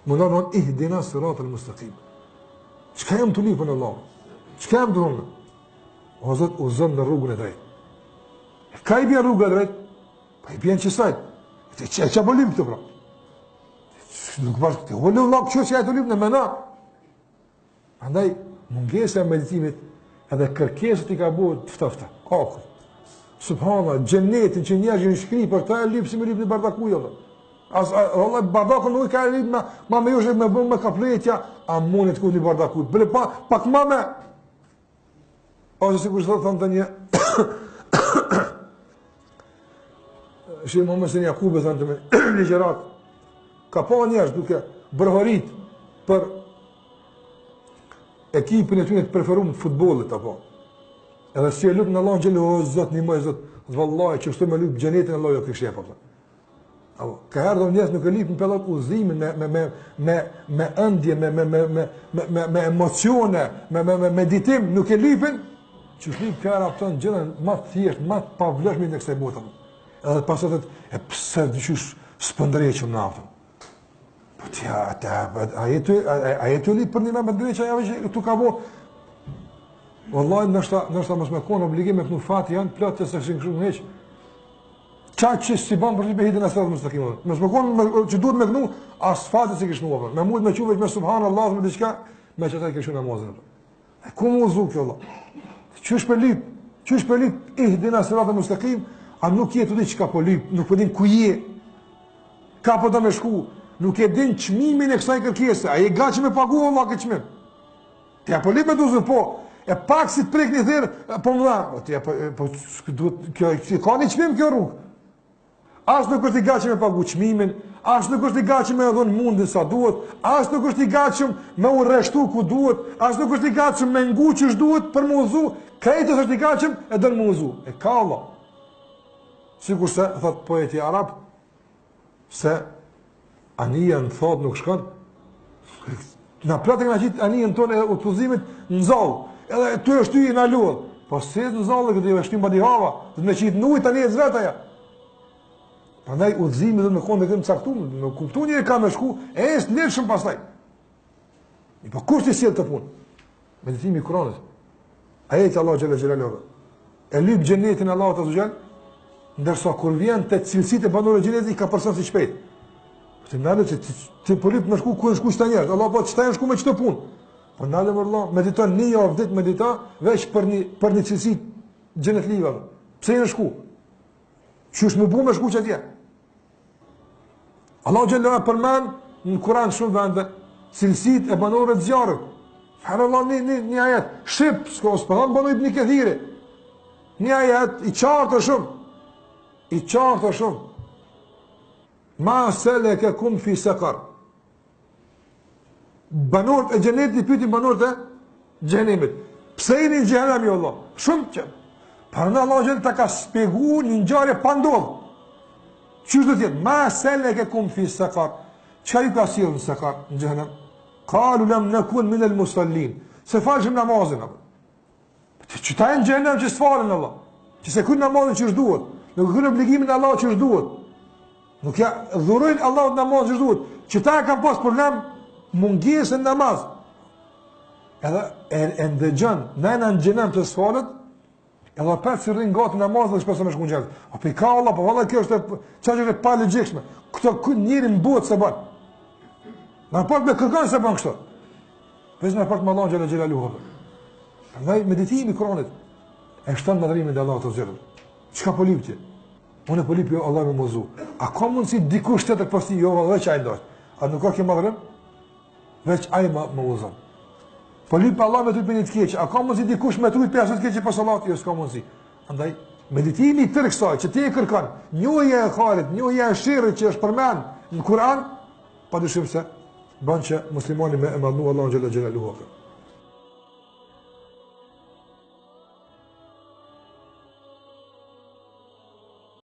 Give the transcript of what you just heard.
Mundonon ihdina siratal mustaqim. Çka jam të lipën Allah? Çka jam të unë? O Zot, uzon në rrugën e drejtë. Ka i bjen rruga e drejtë? Pa i bjen qësaj. Që po lim këtë pra? Nuk bashkë këtë. Hullë Allah që e të lim në mena. Andaj, mungesa e meditimit edhe kërkesët i ka bërë të ftafta. Akër. Subhanallah, gjennetin që njerëzë në shkri për ta e lipë si me lipë në bardakuj. Allah, bardakun nuk i ka e lipë ma me jushë me bëmë me kapletja, a monit ku një bardakuj. Bële pak ma me. Ose si kështë thënë të një Sheikh Muhammed Sen Jakube thënë të me ligjerat, ka pa njerëz duke bërhorit për ekipin e tyre të preferuar të futbollit apo. Edhe si e lutë në Allah në gjellë, o Zot, një mëj Zot, vëllaj, që kështu me lutë gjenetin Allah jo kështë shepë. Ka herë dhe njësë nuk e lipë në pellat uzimin me ëndje, me emocione, me meditim, nuk e lipin, që shlipë fjara pëtën gjellën ma të thjesht, ma të pavleshmi në kësaj botën. Edhe pasatët, e pëse të qysh s'pëndreqëm në aftën. Po tja, a jetu lipë për një me ndreqë, a jave që tu ka bo. Wallahi nështë mos me konë obligim me kënu fati janë plot të se këshin këshu në heqë. Qa që si banë për shqipe hitin e sëratë më së të kimë. Mos me konë që duhet me kënu, as fati si këshnu apër. Me mujtë me quve që me subhanë Allah me diqka, me që taj këshu namazin. Ku mu zu kjo Allah? Qysh për lip, ihdina sëratë më së të kimë, a nuk jetë u di që ka po lip, nuk po din ku je, ka po da me shku, nuk e din qmimin e kësaj kërkese, a je ga që me pagu Allah këtë qmim. Tja po lip me duzën, po, e pak si të prek një thirë, po më dha, ka një qmim kjo rrugë. As nuk është i gaqëm me pagu qmimin, as nuk është i gaqëm me edhon mundin sa duhet, as nuk është i gaqëm me u reshtu ku duhet, as nuk është i gaqëm me ngu që shduhet për mu uzu, krejtës është i gaqëm e dënë mu uzu. E ka Allah. Sikur se, thot poeti Arab, se anija në thot nuk shkon, në platë nga qitë anija në tonë e utuzimit në zalë, edhe ty është ty i në lullë, po se në zalë këtë i vështim badi hava, dhe me qitë nujt anija të zvetaja. Prandaj udhëzimi do të më konë me këtë caktuar, në kuptu një e ka me shku, e është lirshëm pastaj. I po kush ti sjell të punë? Meditimi i Kuranit. Ajeti Allah xhela xhelalu. E lyp xhenetin Allahu ta xhel, ndërsa kur vjen te cilësitë e banorëve të xhenetit ka person si shpejt. Të ndalë ti po lyp me shku ku shku sta njerëz. Allah po çta shku me çto punë. Po ndalë Allah, mediton një javë ditë medita veç për një cilësi xhenetlive. Pse në shku? Qysh më bu me shku që atje? Allah Gjellera përmen në Kur'an shumë vende cilësit e banorëve të zjarët. Herë Allah një ajet, shqip, s'ka përhan banojt një këthiri. Një ajet i qartë shumë. Ma sele ke kum fi sekar. Banorët e gjenetit i pytin banorët e gjenimit. Pse i një gjenem jo Allah? Shumë që. Për në Allah Gjellë të ka spegu një njëjarë pandodhë. Qështë do tjetë? Ma selle ke kumë fi sekar. Qa ju ka silë në sekar në gjëhenem? Kalu lem në kun minë el musallin. Se falëshim namazin. Që ta e në gjëhenem që së falën Allah. Që se kun namazin që është duhet. Nuk kun obligimin Allah që është duhet. Nuk ja dhurojnë Allah të namazin që është duhet. Që ta e kam pas problem mungesën namaz. Edhe e ndëgjën, nëjna në gjëhenem që së falët, edhe petë si rrinë gati namazë dhe shpesë me shku në gjellë. A për i ka Allah, për valla kjo është e pa legjikshme. Këto njëri në botë se banë. Në part me kërkanë se banë kështo. Vezë në part me Allah në gjellë gjellë luhë. Përndaj, meditimi i Kuranit e shtonë madhërimin dhe Allah të zgjellë. Qëka po lipë ti? Unë e po lipë jo Allah me mozu. A ka mundësi dikush të të përsti jo veç a i ndojtë? A nuk ka kjo madhërim? Veç a i më uzon. Po lipë Allah me të për një të keqë, a ka mundësi dikush me të ujtë për të keqë për salat? Jo, s'ka mundësi. Andaj, meditimi i tërë kësaj, që ti e kërkan, njohja e Harit, njohja e Shirit që është përmen në Kur'an, pa dyshim se, banë që muslimani me emadnu Allah në gjellë gjellë luhë.